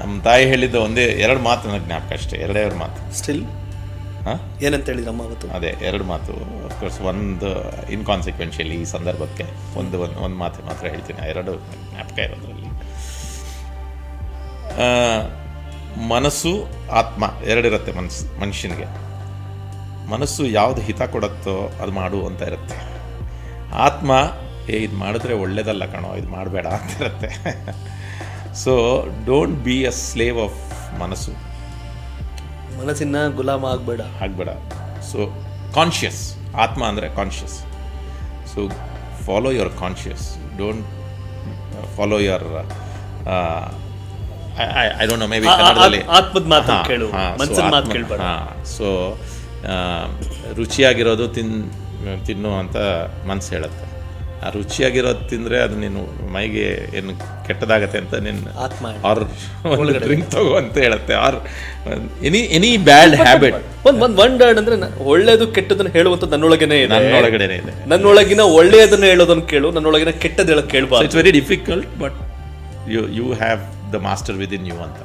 ನಮ್ಮ ತಾಯಿ ಹೇಳಿದ್ದು ಎರಡು ಮಾತು ನನಗೆ ಜ್ಞಾಪಕ ಅಷ್ಟೇ, ಎರಡೇ ಮಾತು. ಸ್ಟಿಲ್ ಹಾಂ, ಏನಂತ ಹೇಳಿದ್ರಮ್ಮ ಅವತ್ತು? ಅದೇ ಎರಡು ಮಾತು. ಅಫ್ಕೋರ್ಸ್ ಒಂದು ಇನ್ಕಾನ್ಸಿಕ್ವೆನ್ಷಿಯಲಿ ಈ ಸಂದರ್ಭಕ್ಕೆ ಒಂದು ಮಾತು ಮಾತ್ರ ಹೇಳ್ತೀನಿ, ಎರಡು ಜ್ಞಾಪಕ ಇರೋದ್ರಲ್ಲಿ. ಮನಸ್ಸು ಆತ್ಮ ಎರಡಿರುತ್ತೆ. ಮನುಷ್ಯನಿಗೆ ಮನಸ್ಸು ಯಾವುದು ಹಿತ ಕೊಡುತ್ತೋ ಅದು ಮಾಡು ಅಂತ ಇರುತ್ತೆ. ಆತ್ಮ ಇದು ಮಾಡಿದ್ರೆ ಒಳ್ಳೇದಲ್ಲ ಕಣೋ, ಇದು ಮಾಡಬೇಡ ಅಂತ ಇರುತ್ತೆ. So don't be a slave of ಮನಸ್ಸು, ಮನಸ್ಸಿನ ಗುಲಾಮ ಆಗಬೇಡ. ಸೊ ಕಾನ್ಷಿಯಸ್, ಆತ್ಮ ಅಂದರೆ conscious. So follow your conscious, don't follow your I don't know, may be ಕನ್ನಡದಲ್ಲಿ ಆತ್ಮದ ಮಾತು ಕೇಳು, ಮನಸ್ಸಿನ ಮಾತು ಕೇಳಬೇಡ. ಸೊ ರುಚಿಯಾಗಿರೋದು ತಿನ್ನು ಅಂತ ಮನಸ್ಸು ಹೇಳುತ್ತೆ. ಆ ರುಚಿಯಾಗಿರೋದು ತಿಂದರೆ ಅದು ನೀನು ಮೈಗೆ ಏನು ಕೆಟ್ಟದಾಗತ್ತೆ ಅಂತ ನಿನ್ನ ಆತ್ಮ ಆರ್ ಡ್ರಿಂಕ್ ತಗೋ ಅಂತ ಹೇಳುತ್ತೆ. R any bad habit. ಒಂದು ವರ್ಡ್ ಅಂದ್ರೆ ಒಳ್ಳೇದು ಕೆಟ್ಟದನ್ನು ಹೇಳುವಂಥದ್ದು ನನ್ನೊಳಗೇನೆ ಇದೆ. ನನ್ನೊಳಗಿನ ಒಳ್ಳೆಯದನ್ನು ಹೇಳೋದನ್ನು ಕೇಳು, ನನ್ನೊಳಗಿನ ಕೆಟ್ಟದ್ದು ಹೇಳೋದು ಕೇಳಬಾರ್ದು. It's very difficult, but you have the master within you ಅಂತ.